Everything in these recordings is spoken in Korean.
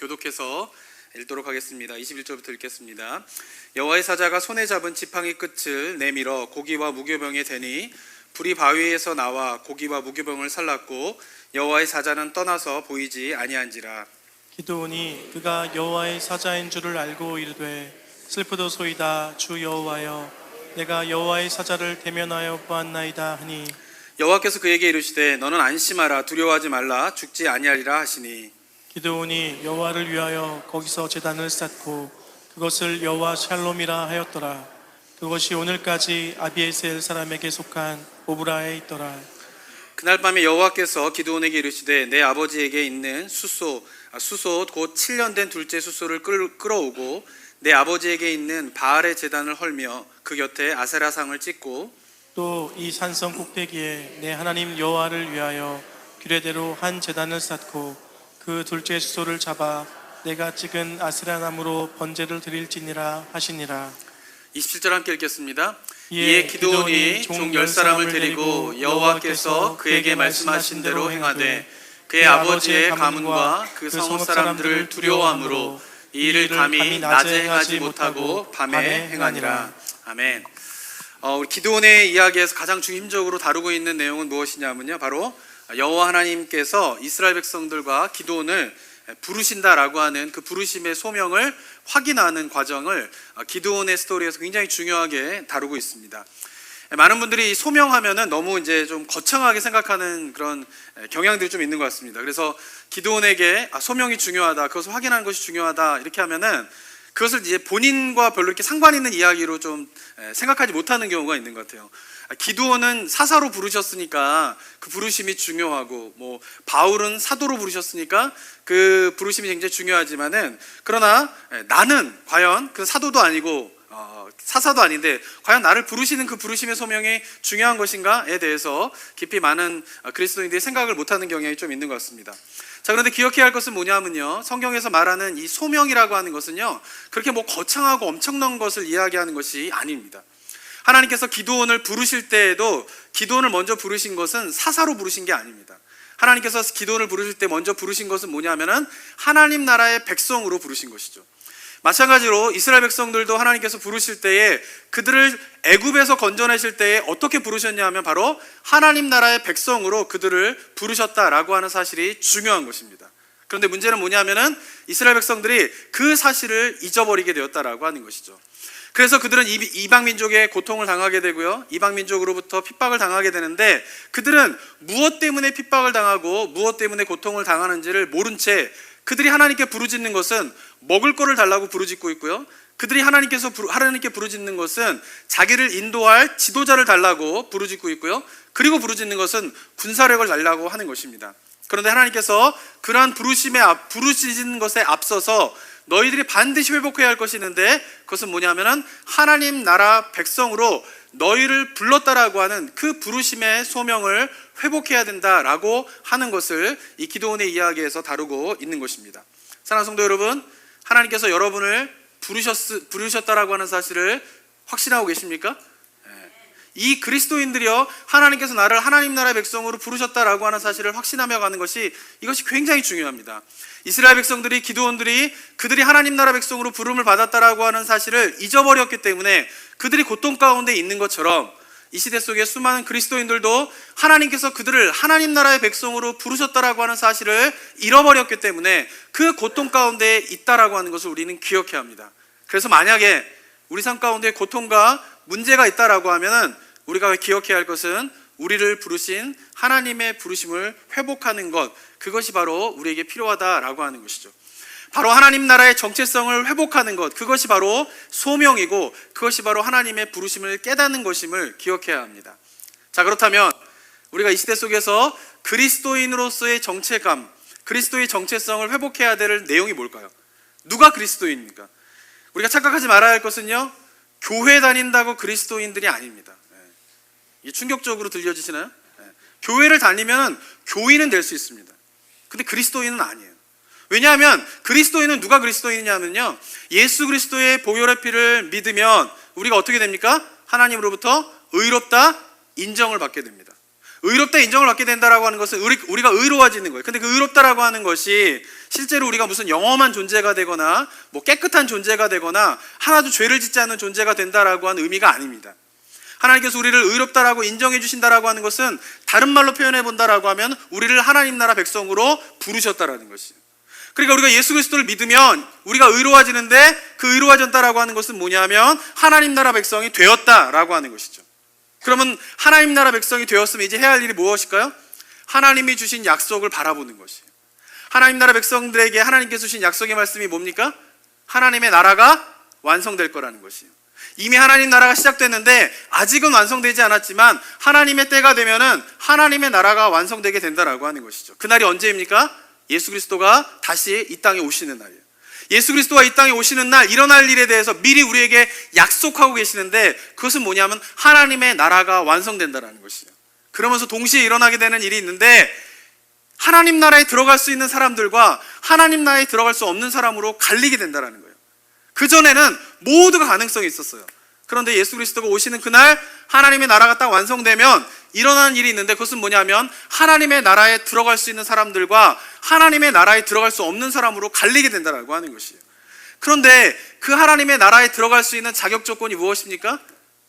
교독해서 읽도록 하겠습니다. 21절부터 읽겠습니다. 여호와의 사자가 손에 잡은 지팡이 끝을 내밀어 고기와 무교병에 대니 불이 바위에서 나와 고기와 무교병을 살랐고 여호와의 사자는 떠나서 보이지 아니한지라. 기드온이 그가 여호와의 사자인 줄을 알고 이르되 슬프도소이다. 주 여호와여, 내가 여호와의 사자를 대면하여 보았나이다 하니 여호와께서 그에게 이르시되 너는 안심하라, 두려워하지 말라, 죽지 아니하리라 하시니. 기드온이 여호와를 위하여 거기서 제단을 쌓고 그것을 여호와 샬롬이라 하였더라. 그것이 오늘까지 아비에셀 사람에게 속한 오브라에 있더라. 그날 밤에 여호와께서 기드온에게 이르시되 내 아버지에게 있는 숫소 곧 7년 된 둘째 숫소를 끌어오고 내 아버지에게 있는 바알의 제단을 헐며 그 곁에 아세라상을 찍고 또 이 산성 꼭대기에 내 하나님 여호와를 위하여 규례대로 한 제단을 쌓고 그 둘째 숫소를 잡아 내가 찍은 아세라 나무로 번제를 드릴지니라 하시니라. 27절 함께 읽겠습니다. 이에 이에 기드온이 종 10사람을 데리고 여호와께서 그에게 말씀하신 대로 행하되 그의 아버지의 가문과 그 성읍 사람들을 두려워함으로 이 일을 감히 낮에 행하지 못하고 밤에 행하니라. 아멘. 우리 기드온의 이야기에서 가장 중심적으로 다루고 있는 내용은 무엇이냐면요, 바로 여호와 하나님께서 이스라엘 백성들과 기드온을 부르신다라고 하는 그 부르심의 소명을 확인하는 과정을 기드온의 스토리에서 굉장히 중요하게 다루고 있습니다. 많은 분들이 소명하면은 너무 이제 좀 거창하게 생각하는 그런 경향들이 좀 있는 것 같습니다. 그래서 기드온에게 소명이 중요하다, 그것을 확인하는 것이 중요하다 이렇게 하면은 그것을 이제 본인과 별로 이렇게 상관 있는 이야기로 좀 생각하지 못하는 경우가 있는 것 같아요. 기드온은 사사로 부르셨으니까 그 부르심이 중요하고, 뭐 바울은 사도로 부르셨으니까 그 부르심이 굉장히 중요하지만은, 그러나 나는 과연 그 사도도 아니고 사사도 아닌데 과연 나를 부르시는 그 부르심의 소명이 중요한 것인가에 대해서 깊이 많은 그리스도인들이 생각을 못하는 경향이 좀 있는 것 같습니다. 자, 그런데 기억해야 할 것은 뭐냐면요, 성경에서 말하는 이 소명이라고 하는 것은요, 그렇게 뭐 거창하고 엄청난 것을 이야기하는 것이 아닙니다. 하나님께서 기드온을 부르실 때에도 기드온을 먼저 부르신 것은 사사로 부르신 게 아닙니다. 하나님께서 기드온을 부르실 때 먼저 부르신 것은 뭐냐면은 하나님 나라의 백성으로 부르신 것이죠. 마찬가지로 이스라엘 백성들도 하나님께서 부르실 때에 그들을 애굽에서 건져내실 때에 어떻게 부르셨냐 하면 바로 하나님 나라의 백성으로 그들을 부르셨다라고 하는 사실이 중요한 것입니다. 그런데 문제는 뭐냐면은 이스라엘 백성들이 그 사실을 잊어버리게 되었다라고 하는 것이죠. 그래서 그들은 이방 민족의 고통을 당하게 되고요, 이방 민족으로부터 핍박을 당하게 되는데, 그들은 무엇 때문에 핍박을 당하고 무엇 때문에 고통을 당하는지를 모른 채 그들이 하나님께 부르짖는 것은 먹을 거를 달라고 부르짖고 있고요, 그들이 하나님께 부르짖는 것은 자기를 인도할 지도자를 달라고 부르짖고 있고요, 그리고 부르짖는 것은 군사력을 달라고 하는 것입니다. 그런데 하나님께서 그러한 부르짖는 것에 앞서서 너희들이 반드시 회복해야 할 것이 있는데, 그것은 뭐냐면은 하나님 나라 백성으로 너희를 불렀다라고 하는 그 부르심의 소명을 회복해야 된다라고 하는 것을 이 기드온의 이야기에서 다루고 있는 것입니다. 사랑하는 성도 여러분, 하나님께서 여러분을 부르셨다라고 하는 사실을 확신하고 계십니까? 이 그리스도인들이요, 하나님께서 나를 하나님 나라의 백성으로 부르셨다라고 하는 사실을 확신하며 가는 것이, 이것이 굉장히 중요합니다. 이스라엘 백성들이, 기드온들이 그들이 하나님 나라 백성으로 부름을 받았다라고 하는 사실을 잊어버렸기 때문에 그들이 고통 가운데 있는 것처럼 이 시대 속에 수많은 그리스도인들도 하나님께서 그들을 하나님 나라의 백성으로 부르셨다라고 하는 사실을 잃어버렸기 때문에 그 고통 가운데 있다라고 하는 것을 우리는 기억해야 합니다. 그래서 만약에 우리 삶 가운데 고통과 문제가 있다라고 하면은 우리가 기억해야 할 것은 우리를 부르신 하나님의 부르심을 회복하는 것, 그것이 바로 우리에게 필요하다라고 하는 것이죠. 바로 하나님 나라의 정체성을 회복하는 것, 그것이 바로 소명이고 그것이 바로 하나님의 부르심을 깨닫는 것임을 기억해야 합니다. 자, 그렇다면 우리가 이 시대 속에서 그리스도인으로서의 정체감, 그리스도의 정체성을 회복해야 될 내용이 뭘까요? 누가 그리스도인입니까? 우리가 착각하지 말아야 할 것은요, 교회 다닌다고 그리스도인들이 아닙니다. 이게 충격적으로 들려지시나요? 교회를 다니면 교인은 될 수 있습니다. 근데 그리스도인은 아니에요. 왜냐하면 그리스도인은 누가 그리스도인이냐면요, 예수 그리스도의 보혈의 피를 믿으면 우리가 어떻게 됩니까? 하나님으로부터 의롭다 인정을 받게 됩니다. 의롭다 인정을 받게 된다라고 하는 것은 우리가 의로워지는 거예요. 근데 그 의롭다라고 하는 것이 실제로 우리가 무슨 영험한 존재가 되거나 뭐 깨끗한 존재가 되거나 하나도 죄를 짓지 않는 존재가 된다라고 하는 의미가 아닙니다. 하나님께서 우리를 의롭다라고 인정해 주신다라고 하는 것은 다른 말로 표현해 본다라고 하면 우리를 하나님 나라 백성으로 부르셨다라는 것이에요. 그러니까 우리가 예수 그리스도를 믿으면 우리가 의로워지는데, 그 의로워졌다라고 하는 것은 뭐냐면 하나님 나라 백성이 되었다라고 하는 것이죠. 그러면 하나님 나라 백성이 되었으면 이제 해야 할 일이 무엇일까요? 하나님이 주신 약속을 바라보는 것이에요. 하나님 나라 백성들에게 하나님께서 주신 약속의 말씀이 뭡니까? 하나님의 나라가 완성될 거라는 것이에요. 이미 하나님 나라가 시작됐는데 아직은 완성되지 않았지만 하나님의 때가 되면은 하나님의 나라가 완성되게 된다라고 하는 것이죠. 그날이 언제입니까? 예수 그리스도가 다시 이 땅에 오시는 날이에요. 예수 그리스도가 이 땅에 오시는 날 일어날 일에 대해서 미리 우리에게 약속하고 계시는데, 그것은 뭐냐면 하나님의 나라가 완성된다라는 것이에요. 그러면서 동시에 일어나게 되는 일이 있는데, 하나님 나라에 들어갈 수 있는 사람들과 하나님 나라에 들어갈 수 없는 사람으로 갈리게 된다라는 거예요. 그전에는 모두가 가능성이 있었어요. 그런데 예수 그리스도가 오시는 그날 하나님의 나라가 딱 완성되면 일어나는 일이 있는데, 그것은 뭐냐면 하나님의 나라에 들어갈 수 있는 사람들과 하나님의 나라에 들어갈 수 없는 사람으로 갈리게 된다라고 하는 것이에요. 그런데 그 하나님의 나라에 들어갈 수 있는 자격 조건이 무엇입니까?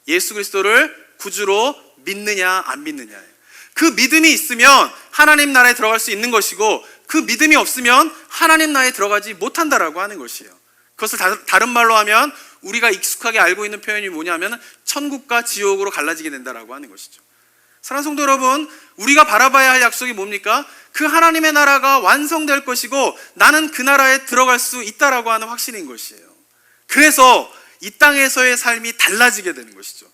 예수 그리스도를 구주로 믿느냐 안 믿느냐예요. 그 믿음이 있으면 하나님 나라에 들어갈 수 있는 것이고, 그 믿음이 없으면 하나님 나라에 들어가지 못한다라고 하는 것이에요. 그것을 다른 말로 하면 우리가 익숙하게 알고 있는 표현이 뭐냐면 천국과 지옥으로 갈라지게 된다라고 하는 것이죠. 사랑하는 성도 여러분, 우리가 바라봐야 할 약속이 뭡니까? 그 하나님의 나라가 완성될 것이고 나는 그 나라에 들어갈 수 있다라고 하는 확신인 것이에요. 그래서 이 땅에서의 삶이 달라지게 되는 것이죠.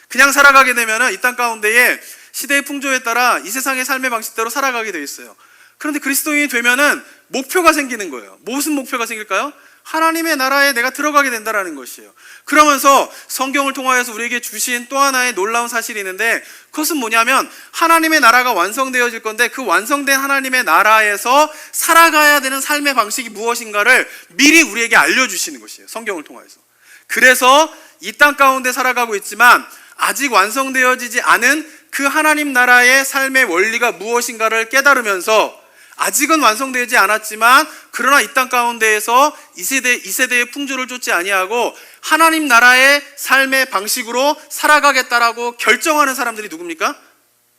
그냥 살아가게 되면 이 땅 가운데에 시대의 풍조에 따라 이 세상의 삶의 방식대로 살아가게 되어 있어요. 그런데 그리스도인이 되면은 목표가 생기는 거예요. 무슨 목표가 생길까요? 하나님의 나라에 내가 들어가게 된다라는 것이에요. 그러면서 성경을 통하여서 우리에게 주신 또 하나의 놀라운 사실이 있는데, 그것은 뭐냐면 하나님의 나라가 완성되어질 건데, 그 완성된 하나님의 나라에서 살아가야 되는 삶의 방식이 무엇인가를 미리 우리에게 알려주시는 것이에요. 성경을 통하여서. 그래서 이 땅 가운데 살아가고 있지만 아직 완성되어지지 않은 그 하나님 나라의 삶의 원리가 무엇인가를 깨달으면서, 아직은 완성되지 않았지만 그러나 이 땅 가운데에서 이 세대의 풍조를 쫓지 아니하고 하나님 나라의 삶의 방식으로 살아가겠다라고 결정하는 사람들이 누굽니까?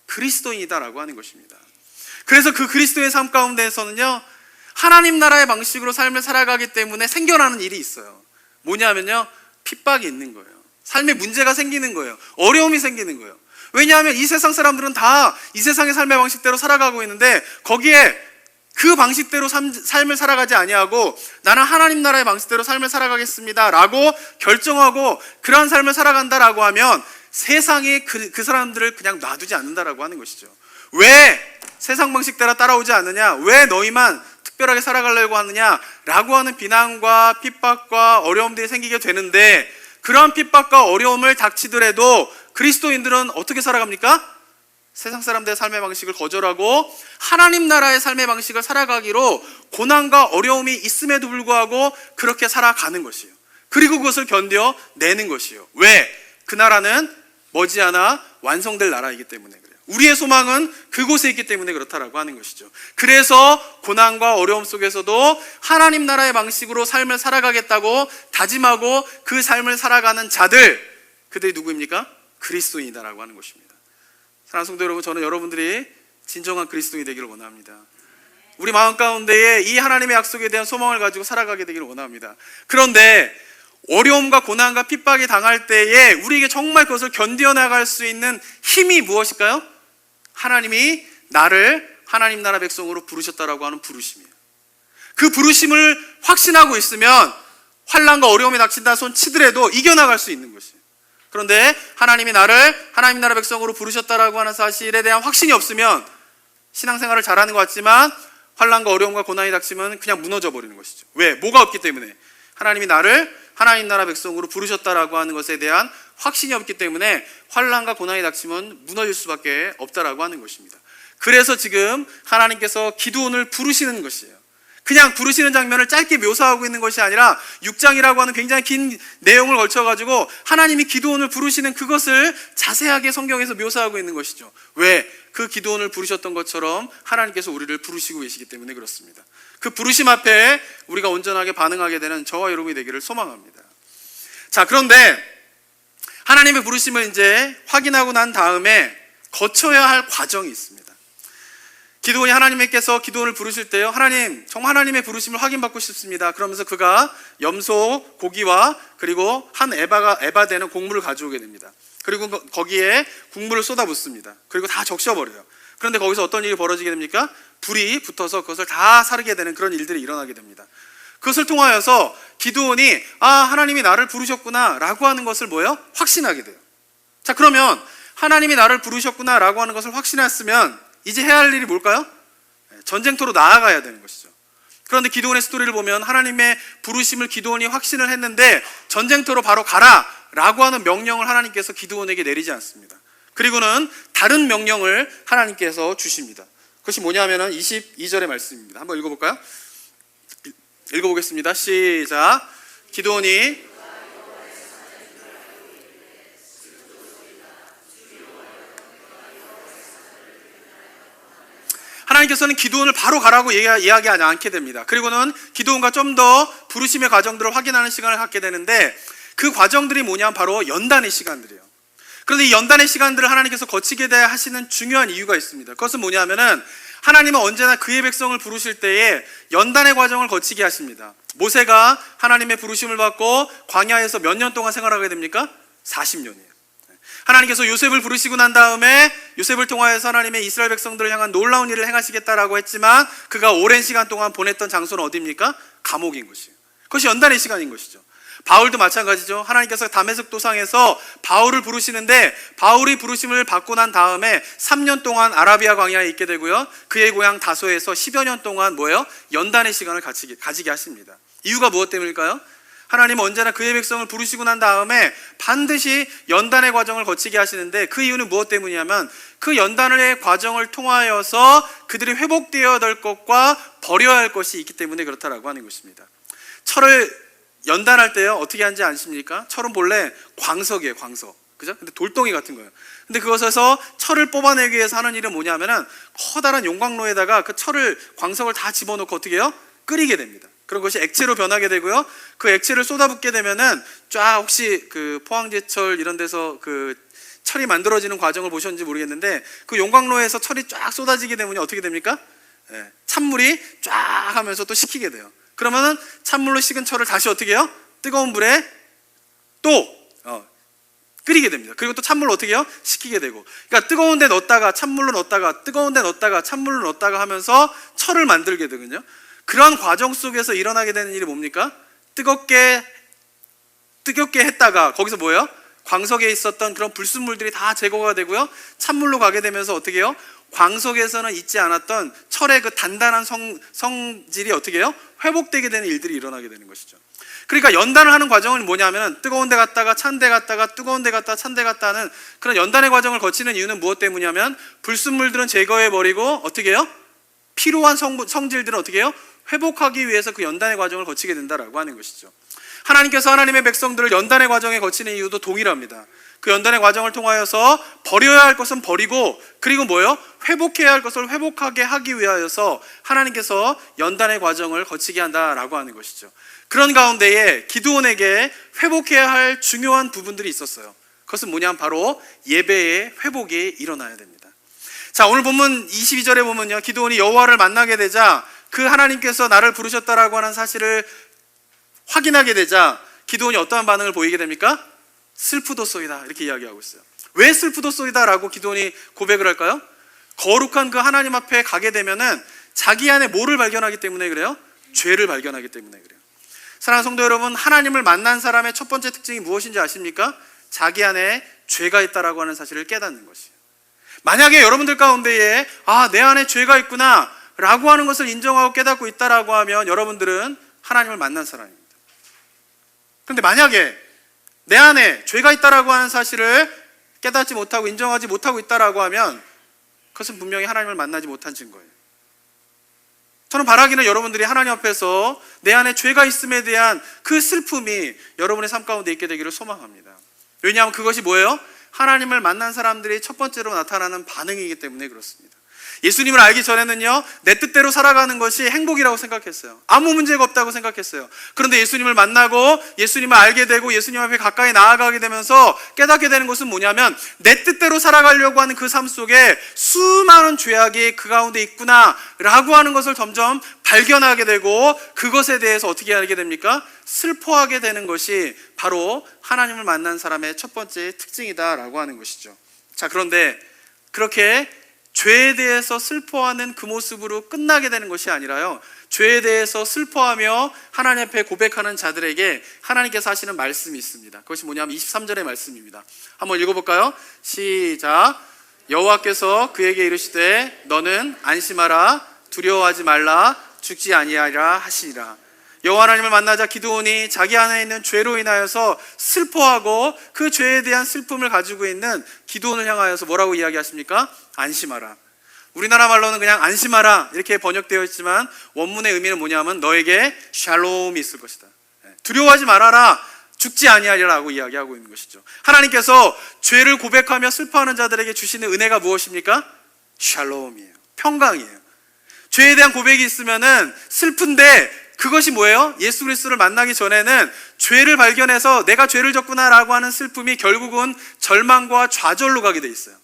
그리스도인이다라고 하는 것입니다. 그래서 그 그리스도의 삶 가운데에서는요, 하나님 나라의 방식으로 삶을 살아가기 때문에 생겨나는 일이 있어요. 뭐냐면요, 핍박이 있는 거예요. 삶에 문제가 생기는 거예요. 어려움이 생기는 거예요. 왜냐하면 이 세상 사람들은 다 이 세상의 삶의 방식대로 살아가고 있는데, 거기에 그 방식대로 삶을 살아가지 아니하고 나는 하나님 나라의 방식대로 삶을 살아가겠습니다 라고 결정하고 그러한 삶을 살아간다라고 하면 세상이 그 사람들을 그냥 놔두지 않는다라고 하는 것이죠. 왜 세상 방식대로 따라오지 않느냐, 왜 너희만 특별하게 살아가려고 하느냐 라고 하는 비난과 핍박과 어려움들이 생기게 되는데, 그러한 핍박과 어려움을 닥치더라도 그리스도인들은 어떻게 살아갑니까? 세상 사람들의 삶의 방식을 거절하고 하나님 나라의 삶의 방식을 살아가기로 고난과 어려움이 있음에도 불구하고 그렇게 살아가는 것이에요. 그리고 그것을 견뎌내는 것이에요. 왜? 그 나라는 머지않아 완성될 나라이기 때문에 그래요. 우리의 소망은 그곳에 있기 때문에 그렇다라고 하는 것이죠. 그래서 고난과 어려움 속에서도 하나님 나라의 방식으로 삶을 살아가겠다고 다짐하고 그 삶을 살아가는 자들, 그들이 누구입니까? 그리스도인이다라고 하는 것입니다. 사랑하는 성도 여러분, 저는 여러분들이 진정한 그리스도인이 되기를 원합니다. 우리 마음 가운데에 이 하나님의 약속에 대한 소망을 가지고 살아가게 되기를 원합니다. 그런데 어려움과 고난과 핍박이 당할 때에 우리에게 정말 그것을 견뎌나갈 수 있는 힘이 무엇일까요? 하나님이 나를 하나님 나라 백성으로 부르셨다라고 하는 부르심이에요. 그 부르심을 확신하고 있으면 환난과 어려움이 닥친다 손 치더라도 이겨나갈 수 있는 것이에요. 그런데 하나님이 나를 하나님 나라 백성으로 부르셨다라고 하는 사실에 대한 확신이 없으면 신앙생활을 잘하는 것 같지만 환난과 어려움과 고난이 닥치면 그냥 무너져 버리는 것이죠. 왜? 뭐가 없기 때문에. 하나님이 나를 하나님 나라 백성으로 부르셨다라고 하는 것에 대한 확신이 없기 때문에 환난과 고난이 닥치면 무너질 수밖에 없다라고 하는 것입니다. 그래서 지금 하나님께서 기드온을 부르시는 것이에요. 그냥 부르시는 장면을 짧게 묘사하고 있는 것이 아니라 6장이라고 하는 굉장히 긴 내용을 걸쳐가지고 하나님이 기드온을 부르시는 그것을 자세하게 성경에서 묘사하고 있는 것이죠. 왜? 그 기드온을 부르셨던 것처럼 하나님께서 우리를 부르시고 계시기 때문에 그렇습니다. 그 부르심 앞에 우리가 온전하게 반응하게 되는 저와 여러분이 되기를 소망합니다. 자, 그런데 하나님의 부르심을 이제 확인하고 난 다음에 거쳐야 할 과정이 있습니다. 기드온이 하나님께서 기드온을 부르실 때요, 하나님, 정말 하나님의 부르심을 확인받고 싶습니다. 그러면서 그가 염소, 고기와 그리고 한 에바 되는 곡물을 가져오게 됩니다. 그리고 거기에 국물을 쏟아붓습니다. 그리고 다 적셔버려요. 그런데 거기서 어떤 일이 벌어지게 됩니까? 불이 붙어서 그것을 다 사르게 되는 그런 일들이 일어나게 됩니다. 그것을 통하여서 기드온이 하나님이 나를 부르셨구나 라고 하는 것을 뭐예요? 확신하게 돼요. 자, 그러면 하나님이 나를 부르셨구나 라고 하는 것을 확신했으면 이제 해야 할 일이 뭘까요? 전쟁터로 나아가야 되는 것이죠. 그런데 기드온의 스토리를 보면 하나님의 부르심을 기드온이 확신을 했는데 전쟁터로 바로 가라 라고 하는 명령을 하나님께서 기드온에게 내리지 않습니다. 그리고는 다른 명령을 하나님께서 주십니다. 그것이 뭐냐면은 22절의 말씀입니다. 한번 읽어볼까요? 읽어보겠습니다. 시작. 기드온이 하나님께서는 기드온을 바로 가라고 이야기하지 않게 됩니다. 그리고는 기드온과 좀 더 부르심의 과정들을 확인하는 시간을 갖게 되는데 그 과정들이 뭐냐면 바로 연단의 시간들이에요. 그런데 이 연단의 시간들을 하나님께서 거치게 하시는 중요한 이유가 있습니다. 그것은 뭐냐면은 하나님은 언제나 그의 백성을 부르실 때에 연단의 과정을 거치게 하십니다. 모세가 하나님의 부르심을 받고 광야에서 몇 년 동안 생활하게 됩니까? 40년이에요. 하나님께서 요셉을 부르시고 난 다음에 요셉을 통하여서 하나님의 이스라엘 백성들을 향한 놀라운 일을 행하시겠다라고 했지만 그가 오랜 시간 동안 보냈던 장소는 어디입니까? 감옥인 것이에요. 그것이 연단의 시간인 것이죠. 바울도 마찬가지죠. 하나님께서 다메섹 도상에서 바울을 부르시는데 바울이 부르심을 받고 난 다음에 3년 동안 아라비아 광야에 있게 되고요. 그의 고향 다소에서 10여 년 동안 뭐예요? 연단의 시간을 가지게 하십니다. 이유가 무엇 때문일까요? 하나님은 언제나 그의 백성을 부르시고 난 다음에 반드시 연단의 과정을 거치게 하시는데 그 이유는 무엇 때문이냐면 그 연단의 과정을 통하여서 그들이 회복되어야 될 것과 버려야 할 것이 있기 때문에 그렇다라고 하는 것입니다. 철을 연단할 때요, 어떻게 하는지 아십니까? 철은 본래 광석이에요, 광석. 그죠? 근데 돌덩이 같은 거예요. 근데 그것에서 철을 뽑아내기 위해서 하는 일은 뭐냐면은 커다란 용광로에다가 그 광석을 다 집어넣고 어떻게 해요? 끓이게 됩니다. 그런 것이 액체로 변하게 되고요. 그 액체를 쏟아붓게 되면은 혹시 그 포항제철 이런 데서 그 철이 만들어지는 과정을 보셨는지 모르겠는데 그 용광로에서 철이 쫙 쏟아지게 되면 어떻게 됩니까? 찬물이 쫙 하면서 또 식히게 돼요. 그러면은 찬물로 식은 철을 다시 어떻게 해요? 뜨거운 불에 또 끓이게 됩니다. 그리고 또 찬물로 어떻게 해요? 식히게 되고. 그러니까 뜨거운 데 넣었다가 찬물로 넣었다가 뜨거운 데 넣었다가 찬물로 넣었다가 하면서 철을 만들게 되거든요. 그러한 과정 속에서 일어나게 되는 일이 뭡니까? 뜨겁게 했다가 거기서 뭐예요? 광석에 있었던 그런 불순물들이 다 제거가 되고요. 찬물로 가게 되면서 어떻게 해요? 광석에서는 있지 않았던 철의 그 단단한 성질이 어떻게 해요? 회복되게 되는 일들이 일어나게 되는 것이죠. 그러니까 연단을 하는 과정은 뭐냐면 뜨거운 데 갔다가 찬 데 갔다가 뜨거운 데 갔다가 찬 데 갔다 하는 그런 연단의 과정을 거치는 이유는 무엇 때문이냐면 불순물들은 제거해버리고 어떻게 해요? 필요한 성질들은 어떻게 해요? 회복하기 위해서 그 연단의 과정을 거치게 된다라고 하는 것이죠. 하나님께서 하나님의 백성들을 연단의 과정에 거치는 이유도 동일합니다. 그 연단의 과정을 통하여서 버려야 할 것은 버리고 그리고 뭐예요? 회복해야 할 것을 회복하게 하기 위하여서 하나님께서 연단의 과정을 거치게 한다라고 하는 것이죠. 그런 가운데에 기드온에게 회복해야 할 중요한 부분들이 있었어요. 그것은 뭐냐면 바로 예배의 회복이 일어나야 됩니다. 자, 오늘 본문 22절에 보면요, 기드온이 여호와를 만나게 되자 그 하나님께서 나를 부르셨다라고 하는 사실을 확인하게 되자 기드온이 어떠한 반응을 보이게 됩니까? 슬프도소이다 이렇게 이야기하고 있어요. 왜 슬프도소이다 라고 기드온이 고백을 할까요? 거룩한 그 하나님 앞에 가게 되면은 자기 안에 뭐를 발견하기 때문에 그래요? 죄를 발견하기 때문에 그래요. 사랑하는 성도 여러분, 하나님을 만난 사람의 첫 번째 특징이 무엇인지 아십니까? 자기 안에 죄가 있다라고 하는 사실을 깨닫는 것이에요. 만약에 여러분들 가운데에 내 안에 죄가 있구나 라고 하는 것을 인정하고 깨닫고 있다라고 하면 여러분들은 하나님을 만난 사람입니다. 그런데 만약에 내 안에 죄가 있다라고 하는 사실을 깨닫지 못하고 인정하지 못하고 있다라고 하면 그것은 분명히 하나님을 만나지 못한 증거예요. 저는 바라기는 여러분들이 하나님 앞에서 내 안에 죄가 있음에 대한 그 슬픔이 여러분의 삶 가운데 있게 되기를 소망합니다. 왜냐하면 그것이 뭐예요? 하나님을 만난 사람들이 첫 번째로 나타나는 반응이기 때문에 그렇습니다. 예수님을 알기 전에는요, 내 뜻대로 살아가는 것이 행복이라고 생각했어요. 아무 문제가 없다고 생각했어요. 그런데 예수님을 만나고 예수님을 알게 되고 예수님 앞에 가까이 나아가게 되면서 깨닫게 되는 것은 뭐냐면, 내 뜻대로 살아가려고 하는 그 삶 속에 수많은 죄악이 그 가운데 있구나 라고 하는 것을 점점 발견하게 되고, 그것에 대해서 어떻게 하게 됩니까? 슬퍼하게 되는 것이 바로 하나님을 만난 사람의 첫 번째 특징이다라고 하는 것이죠. 자, 그런데 그렇게 죄에 대해서 슬퍼하는 그 모습으로 끝나게 되는 것이 아니라요, 죄에 대해서 슬퍼하며 하나님 앞에 고백하는 자들에게 하나님께서 하시는 말씀이 있습니다. 그것이 뭐냐면 23절의 말씀입니다. 한번 읽어볼까요? 시작. 여호와께서 그에게 이르시되 너는 안심하라, 두려워하지 말라, 죽지 아니하리라 하시니라. 여호와 하나님을 만나자 기드온이 자기 안에 있는 죄로 인하여서 슬퍼하고 그 죄에 대한 슬픔을 가지고 있는 기드온을 향하여서 뭐라고 이야기하십니까? 안심하라. 우리나라 말로는 그냥 안심하라 이렇게 번역되어 있지만 원문의 의미는 뭐냐면 너에게 샬롬이 있을 것이다. 두려워하지 말아라, 죽지 아니하리라고 이야기하고 있는 것이죠. 하나님께서 죄를 고백하며 슬퍼하는 자들에게 주시는 은혜가 무엇입니까? 샬롬이에요. 평강이에요. 죄에 대한 고백이 있으면은 슬픈데 그것이 뭐예요? 예수 그리스도를 만나기 전에는 죄를 발견해서 내가 죄를 졌구나라고 하는 슬픔이 결국은 절망과 좌절로 가게 돼 있어요.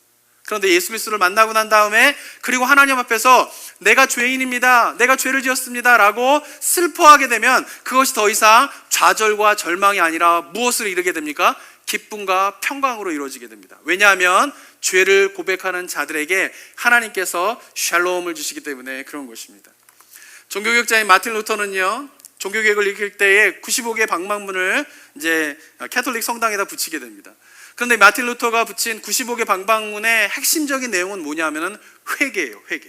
그런데 예수 그리스도를 만나고 난 다음에, 그리고 하나님 앞에서 내가 죄인입니다, 내가 죄를 지었습니다 라고 슬퍼하게 되면 그것이 더 이상 좌절과 절망이 아니라 무엇을 이루게 됩니까? 기쁨과 평강으로 이루어지게 됩니다. 왜냐하면 죄를 고백하는 자들에게 하나님께서 샬롬을 주시기 때문에 그런 것입니다. 종교개혁자인 마틴 루터는요, 종교개혁을 일으킬 때에 95개의 방방문을 이제 캐톨릭 성당에다 붙이게 됩니다. 그런데 마틴 루터가 붙인 95개 방방문의 핵심적인 내용은 뭐냐면은 회개예요, 회개.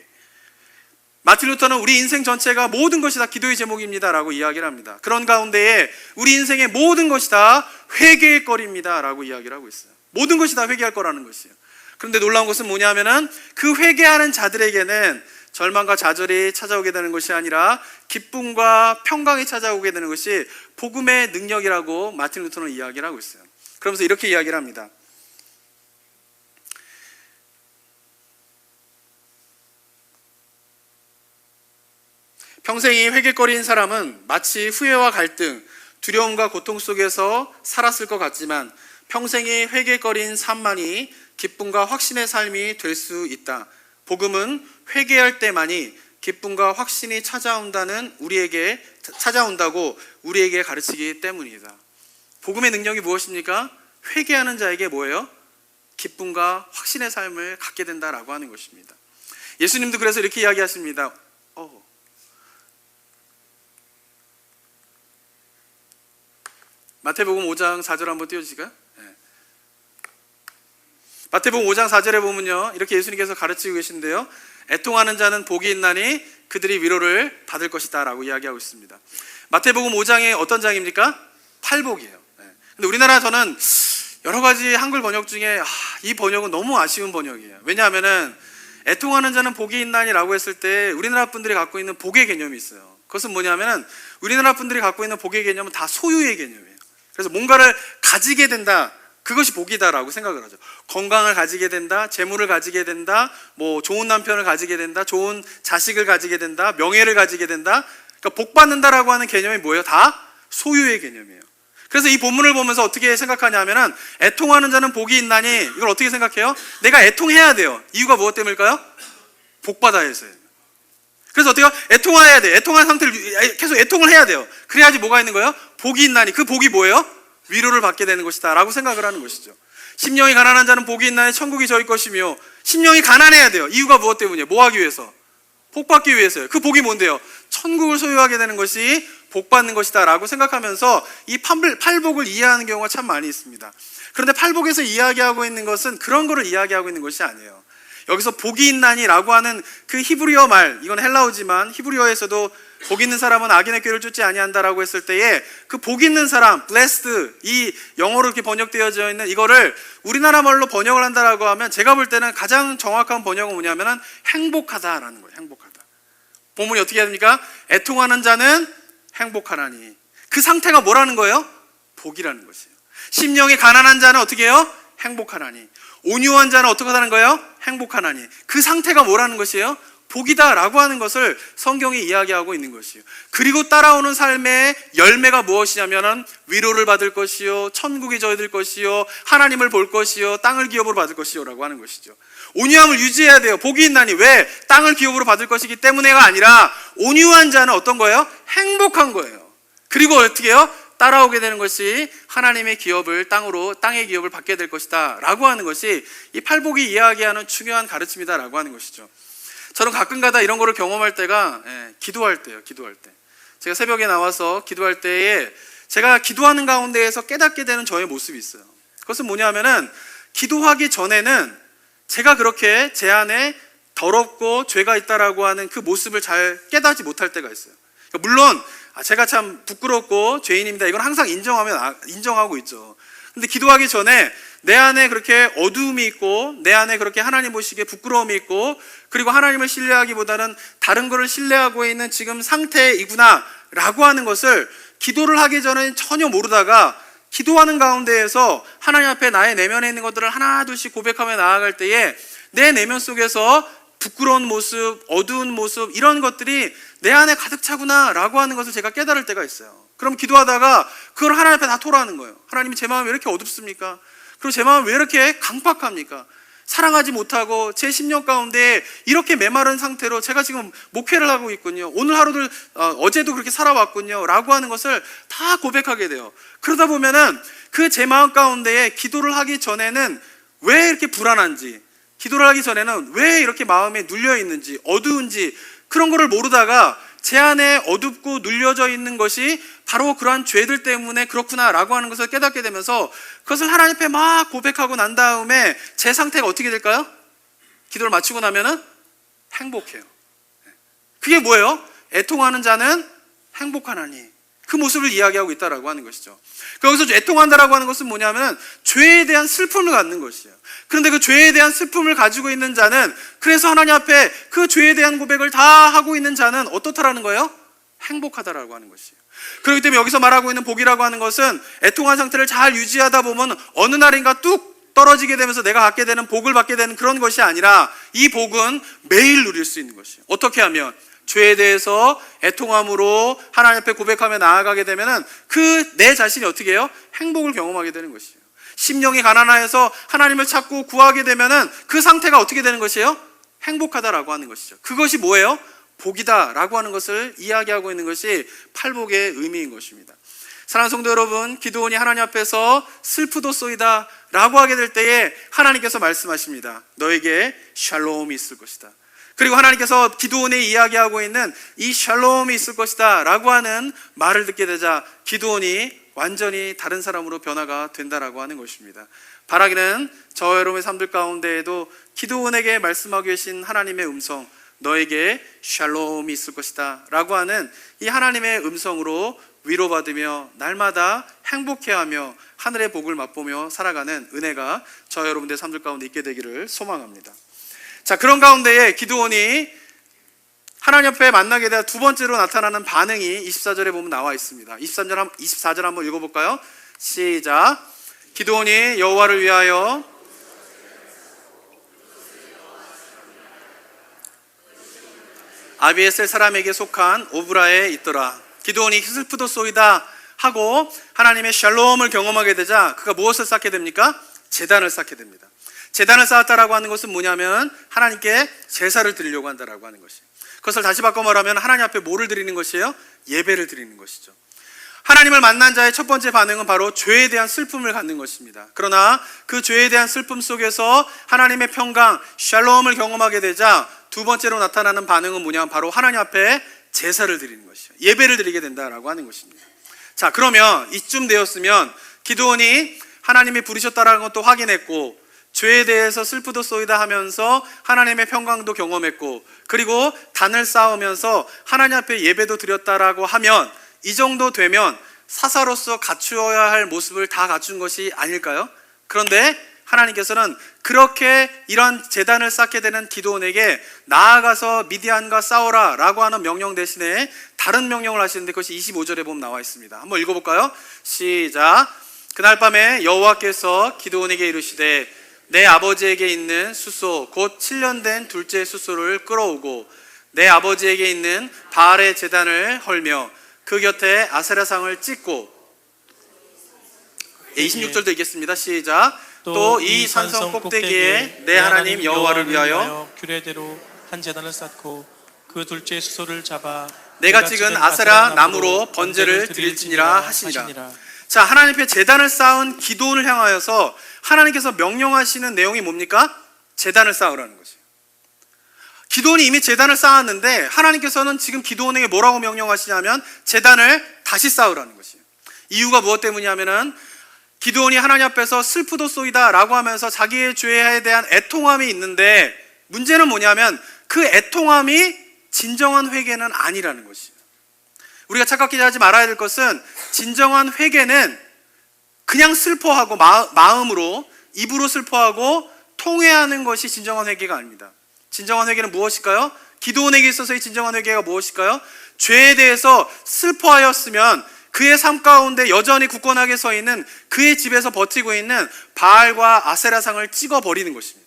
마틴 루터는 우리 인생 전체가 모든 것이 다 기도의 제목입니다 라고 이야기를 합니다. 그런 가운데에 우리 인생의 모든 것이 다 회개의 거리입니다 라고 이야기를 하고 있어요. 모든 것이 다 회개할 거라는 것이에요. 그런데 놀라운 것은 뭐냐면은 그 회개하는 자들에게는 절망과 좌절이 찾아오게 되는 것이 아니라 기쁨과 평강이 찾아오게 되는 것이 복음의 능력이라고 마틴 루터는 이야기를 하고 있어요. 그러면서 이렇게 이야기를 합니다. 평생이 회개거리인 사람은 마치 후회와 갈등, 두려움과 고통 속에서 살았을 것 같지만 평생이 회개거리인 삶만이 기쁨과 확신의 삶이 될 수 있다. 복음은 회개할 때만이 기쁨과 확신이 찾아온다고 우리에게 가르치기 때문이다. 복음의 능력이 무엇입니까? 회개하는 자에게 뭐예요? 기쁨과 확신의 삶을 갖게 된다라고 하는 것입니다. 예수님도 그래서 이렇게 이야기하십니다. 마태복음 5장 4절 한번 띄워주실까요? 마태복음 5장 4절에 보면요, 이렇게 예수님께서 가르치고 계신데요, 애통하는 자는 복이 있나니 그들이 위로를 받을 것이다 라고 이야기하고 있습니다. 마태복음 5장이 어떤 장입니까? 팔복이에요. 근데 우리나라 저는 여러 가지 한글 번역 중에 이 번역은 너무 아쉬운 번역이에요. 왜냐하면은 애통하는 자는 복이 있나니 라고 했을 때 우리나라 분들이 갖고 있는 복의 개념이 있어요. 그것은 뭐냐면은 우리나라 분들이 갖고 있는 복의 개념은 다 소유의 개념이에요. 그래서 뭔가를 가지게 된다, 그것이 복이다라고 생각을 하죠. 건강을 가지게 된다, 재물을 가지게 된다, 뭐 좋은 남편을 가지게 된다, 좋은 자식을 가지게 된다, 명예를 가지게 된다. 그러니까 복 받는다라고 하는 개념이 뭐예요? 다 소유의 개념이에요. 그래서 이 본문을 보면서 어떻게 생각하냐면은 애통하는 자는 복이 있나니, 이걸 어떻게 생각해요? 내가 애통해야 돼요. 이유가 무엇 때문일까요? 복 받아야 해서요. 그래서 어때요? 애통해야 돼. 애통한 상태를 계속 애통을 해야 돼요. 그래야지 뭐가 있는 거예요? 복이 있나니, 그 복이 뭐예요? 위로를 받게 되는 것이다 라고 생각을 하는 것이죠. 심령이 가난한 자는 복이 있나니 천국이 저희 것이며, 심령이 가난해야 돼요. 이유가 무엇 때문이에요? 뭐 하기 위해서? 복 받기 위해서요. 그 복이 뭔데요? 천국을 소유하게 되는 것이 복 받는 것이다 라고 생각하면서 이 팔복을 이해하는 경우가 참 많이 있습니다. 그런데 팔복에서 이야기하고 있는 것은 그런 거를 이야기하고 있는 것이 아니에요. 여기서 복이 있나니 라고 하는 그 히브리어 말, 이건 헬라어지만 히브리어에서도 복 있는 사람은 악인의 꾀를 쫓지 아니한다라고 했을 때에 그 복 있는 사람, blessed, 이 영어로 이렇게 번역되어져 있는 이거를 우리나라 말로 번역을 한다라고 하면 제가 볼 때는 가장 정확한 번역은 뭐냐면은 행복하다라는 거예요. 행복하다. 본문이 어떻게 해야 됩니까? 애통하는 자는 행복하나니. 그 상태가 뭐라는 거예요? 복이라는 것이에요. 심령이 가난한 자는 어떻게 해요? 행복하나니. 온유한 자는 어떻게 하는 거예요? 행복하나니. 그 상태가 뭐라는 것이에요? 복이다라고 하는 것을 성경이 이야기하고 있는 것이에요. 그리고 따라오는 삶의 열매가 무엇이냐면은 위로를 받을 것이요, 천국이 저희들 것이요, 하나님을 볼 것이요, 땅을 기업으로 받을 것이요라고 하는 것이죠. 온유함을 유지해야 돼요. 복이 있나니. 왜? 땅을 기업으로 받을 것이기 때문에가 아니라 온유한 자는 어떤 거예요? 행복한 거예요. 그리고 어떻게 해요? 따라오게 되는 것이 하나님의 기업을 땅의 기업을 받게 될 것이다 라고 하는 것이 이 팔복이 이야기하는 중요한 가르침이다 라고 하는 것이죠. 저는 가끔가다 이런 거를 경험할 때가 기도할 때예요. 기도할 때 제가 새벽에 나와서 기도할 때에 제가 기도하는 가운데에서 깨닫게 되는 저의 모습이 있어요. 그것은 뭐냐면은 기도하기 전에는 제가 그렇게 제 안에 더럽고 죄가 있다라고 하는 그 모습을 잘 깨닫지 못할 때가 있어요. 물론 제가 참 부끄럽고 죄인입니다. 이건 항상 인정하고 있죠. 근데 기도하기 전에 내 안에 그렇게 어두움이 있고 내 안에 그렇게 하나님 보시기에 부끄러움이 있고 그리고 하나님을 신뢰하기보다는 다른 것을 신뢰하고 있는 지금 상태이구나 라고 하는 것을 기도를 하기 전에 전혀 모르다가 기도하는 가운데에서 하나님 앞에 나의 내면에 있는 것들을 하나 둘씩 고백하며 나아갈 때에 내 내면 속에서 부끄러운 모습, 어두운 모습 이런 것들이 내 안에 가득 차구나 라고 하는 것을 제가 깨달을 때가 있어요. 그럼 기도하다가 그걸 하나님 앞에 다 토로하는 거예요. 하나님이 제 마음이 왜 이렇게 어둡습니까? 그리고 제 마음이 왜 이렇게 강팍합니까? 사랑하지 못하고 제 심령 가운데 이렇게 메마른 상태로 제가 지금 목회를 하고 있군요. 오늘 하루를 어제도 그렇게 살아왔군요 라고 하는 것을 다 고백하게 돼요. 그러다 보면은 그 제 마음 가운데에 기도를 하기 전에는 왜 이렇게 불안한지, 기도를 하기 전에는 왜 이렇게 마음에 눌려 있는지, 어두운지 그런 거를 모르다가 제 안에 어둡고 눌려져 있는 것이 바로 그러한 죄들 때문에 그렇구나 라고 하는 것을 깨닫게 되면서 그것을 하나님 앞에 막 고백하고 난 다음에 제 상태가 어떻게 될까요? 기도를 마치고 나면은 행복해요. 그게 뭐예요? 애통하는 자는 행복하나니. 그 모습을 이야기하고 있다라고 하는 것이죠. 여기서 애통한다라고 하는 것은 뭐냐면 죄에 대한 슬픔을 갖는 것이에요. 그런데 그 죄에 대한 슬픔을 가지고 있는 자는, 그래서 하나님 앞에 그 죄에 대한 고백을 다 하고 있는 자는 어떻다라는 거예요? 행복하다라고 하는 것이에요. 그렇기 때문에 여기서 말하고 있는 복이라고 하는 것은 애통한 상태를 잘 유지하다 보면 어느 날인가 뚝 떨어지게 되면서 내가 갖게 되는 복을 받게 되는 그런 것이 아니라 이 복은 매일 누릴 수 있는 것이에요. 어떻게 하면? 죄에 대해서 애통함으로 하나님 앞에 고백하며 나아가게 되면은 그 내 자신이 어떻게 해요? 행복을 경험하게 되는 것이에요. 심령이 가난하여서 하나님을 찾고 구하게 되면은 그 상태가 어떻게 되는 것이에요? 행복하다라고 하는 것이죠. 그것이 뭐예요? 복이다라고 하는 것을 이야기하고 있는 것이 팔복의 의미인 것입니다. 사랑하는 성도 여러분, 기드온이 하나님 앞에서 슬프도소이다 라고 하게 될 때에 하나님께서 말씀하십니다. 너에게 샬롬이 있을 것이다. 그리고 하나님께서 기드온에 이야기하고 있는 이 샬롬이 있을 것이다 라고 하는 말을 듣게 되자 기드온이 완전히 다른 사람으로 변화가 된다라고 하는 것입니다. 바라기는 저와 여러분의 삶들 가운데에도 기드온에게 말씀하고 계신 하나님의 음성, 너에게 샬롬이 있을 것이다 라고 하는 이 하나님의 음성으로 위로받으며 날마다 행복해하며 하늘의 복을 맛보며 살아가는 은혜가 저와 여러분들의 삶들 가운데 있게 되기를 소망합니다. 자, 그런 가운데에 기드온이 하나님 앞에 만나게 되어 두 번째로 나타나는 반응이 24절에 보면 나와 있습니다. 24절 한번 읽어볼까요? 시작. 기드온이 여호와를 위하여 아비에셀 사람에게 속한 오브라에 있더라. 기드온이 슬프도소이다 하고 하나님의 샬롬을 경험하게 되자 그가 무엇을 쌓게 됩니까? 제단을 쌓게 됩니다. 제단을 쌓았다라고 하는 것은 뭐냐면 하나님께 제사를 드리려고 한다라고 하는 것이에요. 그것을 다시 바꿔 말하면 하나님 앞에 뭐를 드리는 것이에요? 예배를 드리는 것이죠. 하나님을 만난 자의 첫 번째 반응은 바로 죄에 대한 슬픔을 갖는 것입니다. 그러나 그 죄에 대한 슬픔 속에서 하나님의 평강, 샬롬을 경험하게 되자 두 번째로 나타나는 반응은 뭐냐면 바로 하나님 앞에 제사를 드리는 것이에요. 예배를 드리게 된다라고 하는 것입니다. 자, 그러면 이쯤 되었으면 기드온이 하나님이 부르셨다라는 것도 확인했고 죄에 대해서 슬프도소이다 하면서 하나님의 평강도 경험했고 그리고 단을 쌓으면서 하나님 앞에 예배도 드렸다라고 하면 이 정도 되면 사사로서 갖추어야 할 모습을 다 갖춘 것이 아닐까요? 그런데 하나님께서는 그렇게 이런 제단을 쌓게 되는 기드온에게 나아가서 미디안과 싸워라 라고 하는 명령 대신에 다른 명령을 하시는데 그것이 25절에 보면 나와 있습니다. 한번 읽어볼까요? 시작. 그날 밤에 여호와께서 기드온에게 이르시되 내 아버지에게 있는 숫소 곧 7년 된 둘째 숫소를 끌어오고 내 아버지에게 있는 바알의 제단을 헐며 그 곁에 아세라상을 찍고 26절도 읽겠습니다. 시작. 또 이 산성 꼭대기에 내 하나님 여호와를 위하여 규례대로 한 제단을 쌓고 그 둘째 숫소를 잡아 내가 찍은 아세라 나무로 번제를 드릴지니라 하시니라. 자, 하나님 앞에 제단을 쌓은 기드온을 향하여서 하나님께서 명령하시는 내용이 뭡니까? 제단을 쌓으라는 것이에요. 기드온이 이미 제단을 쌓았는데 하나님께서는 지금 기드온에게 뭐라고 명령하시냐면 제단을 다시 쌓으라는 것이에요. 이유가 무엇 때문이냐면은 기드온이 하나님 앞에서 슬프도소이다 라고 하면서 자기의 죄에 대한 애통함이 있는데 문제는 뭐냐면 그 애통함이 진정한 회개는 아니라는 것이에요. 우리가 착각하지 하지 말아야 될 것은 진정한 회개는 그냥 슬퍼하고 마음으로 입으로 슬퍼하고 통회하는 것이 진정한 회개가 아닙니다. 진정한 회개는 무엇일까요? 기드온에게 있어서의 진정한 회개가 무엇일까요? 죄에 대해서 슬퍼하였으면 그의 삶 가운데 여전히 굳건하게 서 있는 그의 집에서 버티고 있는 바알과 아세라상을 찍어버리는 것입니다.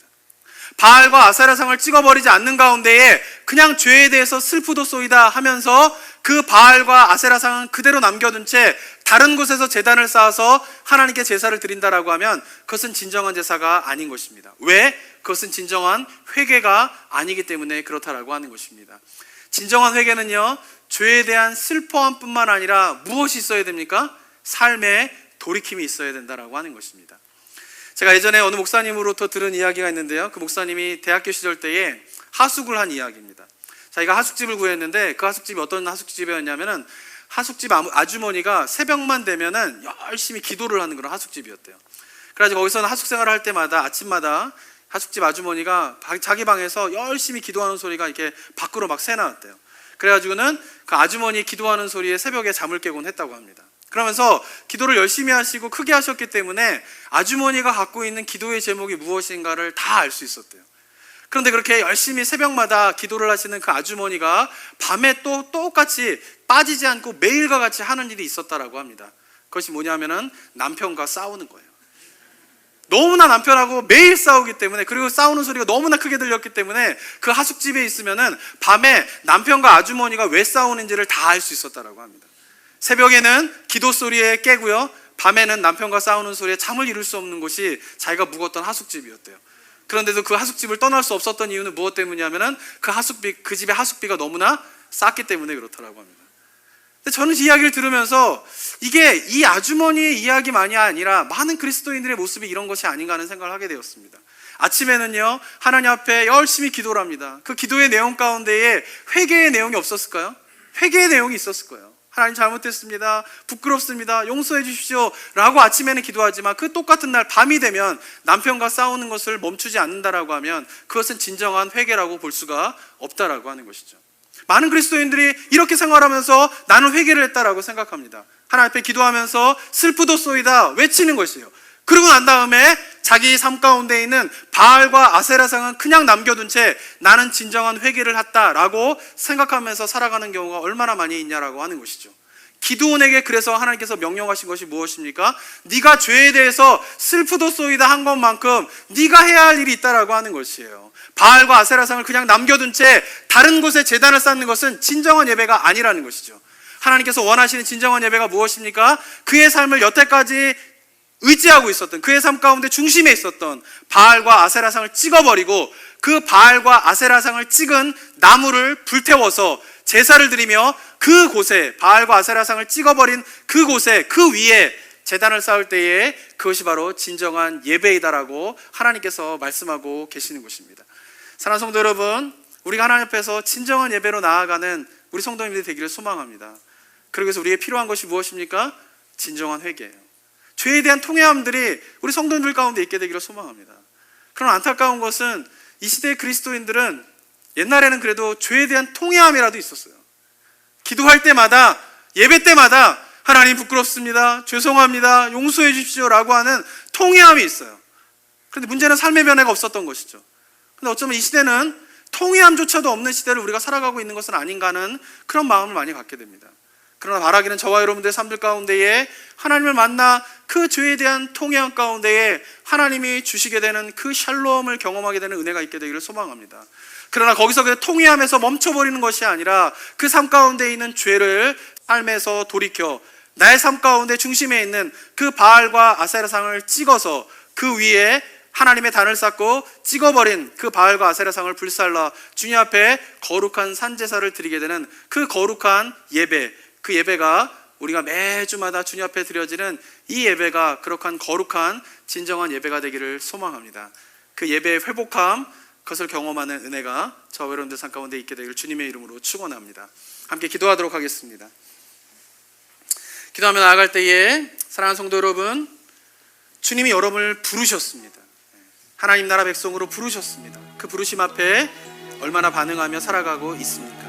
바알과 아세라상을 찍어버리지 않는 가운데에 그냥 죄에 대해서 슬프도소이다 하면서 그 바알과 아세라상은 그대로 남겨둔 채 다른 곳에서 제단을 쌓아서 하나님께 제사를 드린다라고 하면 그것은 진정한 제사가 아닌 것입니다. 왜? 그것은 진정한 회개가 아니기 때문에 그렇다라고 하는 것입니다. 진정한 회개는요, 죄에 대한 슬퍼함뿐만 아니라 무엇이 있어야 됩니까? 삶의 돌이킴이 있어야 된다라고 하는 것입니다. 제가 예전에 어느 목사님으로부터 들은 이야기가 있는데요, 그 목사님이 대학교 시절 때에 하숙을 한 이야기입니다. 자기가 하숙집을 구했는데 그 하숙집이 어떤 하숙집이었냐면은 하숙집 아주머니가 새벽만 되면은 열심히 기도를 하는 그런 하숙집이었대요. 그래가지고 거기서는 하숙 생활을 할 때마다 아침마다 하숙집 아주머니가 자기 방에서 열심히 기도하는 소리가 이렇게 밖으로 막 새나왔대요. 그래가지고는 그 아주머니 기도하는 소리에 새벽에 잠을 깨곤 했다고 합니다. 그러면서 기도를 열심히 하시고 크게 하셨기 때문에 아주머니가 갖고 있는 기도의 제목이 무엇인가를 다 알 수 있었대요. 그런데 그렇게 열심히 새벽마다 기도를 하시는 그 아주머니가 밤에 또 똑같이 빠지지 않고 매일과 같이 하는 일이 있었다라고 합니다. 그것이 뭐냐면은 남편과 싸우는 거예요. 너무나 남편하고 매일 싸우기 때문에, 그리고 싸우는 소리가 너무나 크게 들렸기 때문에 그 하숙집에 있으면은 밤에 남편과 아주머니가 왜 싸우는지를 다 알 수 있었다라고 합니다. 새벽에는 기도 소리에 깨고요, 밤에는 남편과 싸우는 소리에 잠을 이룰 수 없는 곳이 자기가 묵었던 하숙집이었대요. 그런데도 그 하숙집을 떠날 수 없었던 이유는 무엇 때문이냐면은 그 집의 하숙비가 너무나 쌌기 때문에 그렇더라고 합니다. 근데 저는 이 이야기를 들으면서 이게 이 아주머니의 이야기만이 아니라 많은 그리스도인들의 모습이 이런 것이 아닌가 하는 생각을 하게 되었습니다. 아침에는요, 하나님 앞에 열심히 기도를 합니다. 그 기도의 내용 가운데에 회개의 내용이 없었을까요? 회개의 내용이 있었을 거예요. 하나님 잘못했습니다, 부끄럽습니다, 용서해 주십시오 라고 아침에는 기도하지만 그 똑같은 날 밤이 되면 남편과 싸우는 것을 멈추지 않는다라고 하면 그것은 진정한 회개라고 볼 수가 없다라고 하는 것이죠. 많은 그리스도인들이 이렇게 생활하면서 나는 회개를 했다라고 생각합니다. 하나님 앞에 기도하면서 슬프도소이다 외치는 것이에요. 그러고 난 다음에 자기 삶 가운데 있는 바알과 아세라상은 그냥 남겨둔 채 나는 진정한 회개를 했다라고 생각하면서 살아가는 경우가 얼마나 많이 있냐라고 하는 것이죠. 기드온에게 그래서 하나님께서 명령하신 것이 무엇입니까? 네가 죄에 대해서 슬프도소이다 한 것만큼 네가 해야 할 일이 있다라고 하는 것이에요. 바알과 아세라상을 그냥 남겨둔 채 다른 곳에 제단을 쌓는 것은 진정한 예배가 아니라는 것이죠. 하나님께서 원하시는 진정한 예배가 무엇입니까? 그의 삶을 여태까지 의지하고 있었던, 그의 삶 가운데 중심에 있었던 바알과 아세라상을 찍어버리고 그 바알과 아세라상을 찍은 나무를 불태워서 제사를 드리며 그 곳에, 바알과 아세라상을 찍어버린 그 곳에, 그 위에 제단을 쌓을 때에 그것이 바로 진정한 예배이다라고 하나님께서 말씀하고 계시는 것입니다. 사랑하는 성도 여러분, 우리가 하나님 앞에서 진정한 예배로 나아가는 우리 성도님들이 되기를 소망합니다. 그러기 위해서 우리에게 필요한 것이 무엇입니까? 진정한 회개예요. 죄에 대한 통회함들이 우리 성도님들 가운데 있게 되기를 소망합니다. 그런 안타까운 것은 이 시대의 그리스도인들은 옛날에는 그래도 죄에 대한 통회함이라도 있었어요. 기도할 때마다, 예배 때마다 하나님 부끄럽습니다, 죄송합니다, 용서해 주십시오 라고 하는 통회함이 있어요. 그런데 문제는 삶의 변화가 없었던 것이죠. 근데 어쩌면 이 시대는 통회함조차도 없는 시대를 우리가 살아가고 있는 것은 아닌가 하는 그런 마음을 많이 갖게 됩니다. 그러나 바라기는 저와 여러분들의 삶들 가운데에 하나님을 만나 그 죄에 대한 통회함 가운데에 하나님이 주시게 되는 그 샬롬을 경험하게 되는 은혜가 있게 되기를 소망합니다. 그러나 거기서 그 통회함에서 멈춰버리는 것이 아니라 그 삶 가운데 있는 죄를 삶에서 돌이켜 나의 삶 가운데 중심에 있는 그 바알과 아세라상을 찍어서 그 위에 하나님의 단을 쌓고 찍어버린 그 바알과 아세라상을 불살라 주님 앞에 거룩한 산제사를 드리게 되는 그 거룩한 예배, 그 예배가 우리가 매주마다 주님 앞에 드려지는 이 예배가 그렇게 거룩한 진정한 예배가 되기를 소망합니다. 그 예배의 회복함, 그것을 경험하는 은혜가 저와 여러분들 삶 가운데 있게 되기를 주님의 이름으로 축원합니다. 함께 기도하도록 하겠습니다. 기도하며 나아갈 때에 사랑하는 성도 여러분, 주님이 여러분을 부르셨습니다. 하나님 나라 백성으로 부르셨습니다. 그 부르심 앞에 얼마나 반응하며 살아가고 있습니까?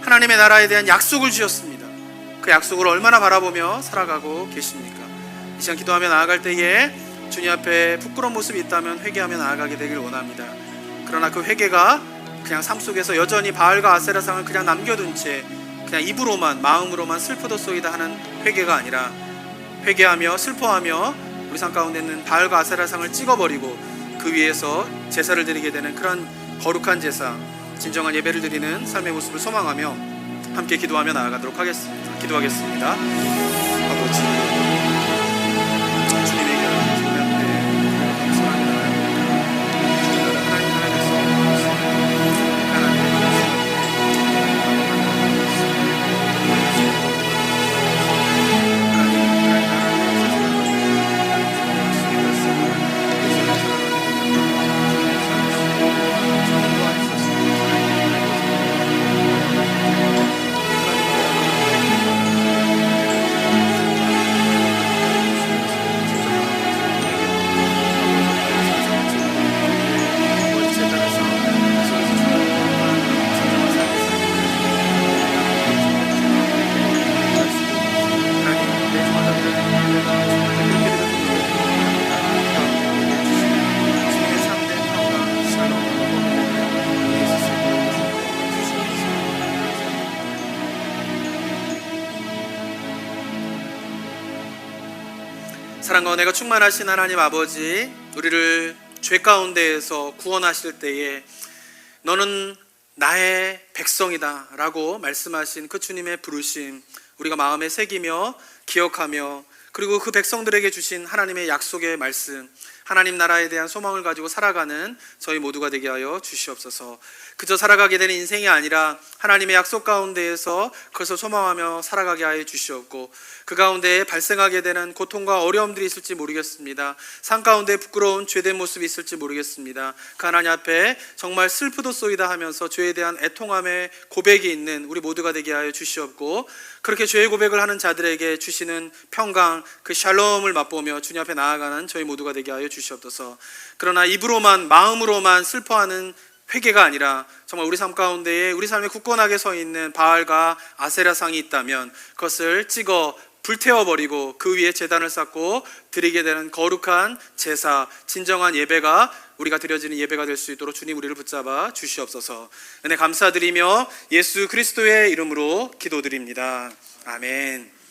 하나님의 나라에 대한 약속을 주셨습니다. 그 약속을 얼마나 바라보며 살아가고 계십니까? 이 시간 기도하며 나아갈 때에 주님 앞에 부끄러운 모습이 있다면 회개하며 나아가게 되길 원합니다. 그러나 그 회개가 그냥 삶 속에서 여전히 바알과 아세라상을 그냥 남겨둔 채 그냥 입으로만 마음으로만 슬프도소이다 하는 회개가 아니라 회개하며 슬퍼하며 우리 삶 가운데 있는 바알과 아세라상을 찍어버리고 그 위에서 제사를 드리게 되는 그런 거룩한 제사, 진정한 예배를 드리는 삶의 모습을 소망하며 함께 기도하며 나아가도록 하겠습니다. 기도하겠습니다. 아버지, 주님에게 주님 앞에 감사합니다. 하나님 나라에서 사랑과 은혜가 충만하신 하나님 아버지, 우리를 죄 가운데에서 구원하실 때에 너는 나의 백성이다 라고 말씀하신 그 주님의 부르심 우리가 마음에 새기며 기억하며 그리고 그 백성들에게 주신 하나님의 약속의 말씀, 하나님 나라에 대한 소망을 가지고 살아가는 저희 모두가 되게 하여 주시옵소서. 그저 살아가게 되는 인생이 아니라 하나님의 약속 가운데에서 그것을 소망하며 살아가게 하여 주시옵고 그 가운데 발생하게 되는 고통과 어려움들이 있을지 모르겠습니다. 삶 가운데 부끄러운 죄된 모습이 있을지 모르겠습니다. 그 하나님 앞에 정말 슬프도소이다 하면서 죄에 대한 애통함의 고백이 있는 우리 모두가 되게 하여 주시옵고 그렇게 죄의 고백을 하는 자들에게 주시는 평강, 그 샬롬을 맛보며 주님 앞에 나아가는 저희 모두가 되게 하여 주시옵소서. 그러나 입으로만 마음으로만 슬퍼하는 회개가 아니라 정말 우리 삶 가운데에 우리 삶에 굳건하게 서 있는 바알과 아세라상이 있다면 그것을 찍어 불태워버리고 그 위에 제단을 쌓고 드리게 되는 거룩한 제사, 진정한 예배가 우리가 드려지는 예배가 될 수 있도록 주님 우리를 붙잡아 주시옵소서. 은혜 감사드리며 예수 그리스도의 이름으로 기도드립니다. 아멘.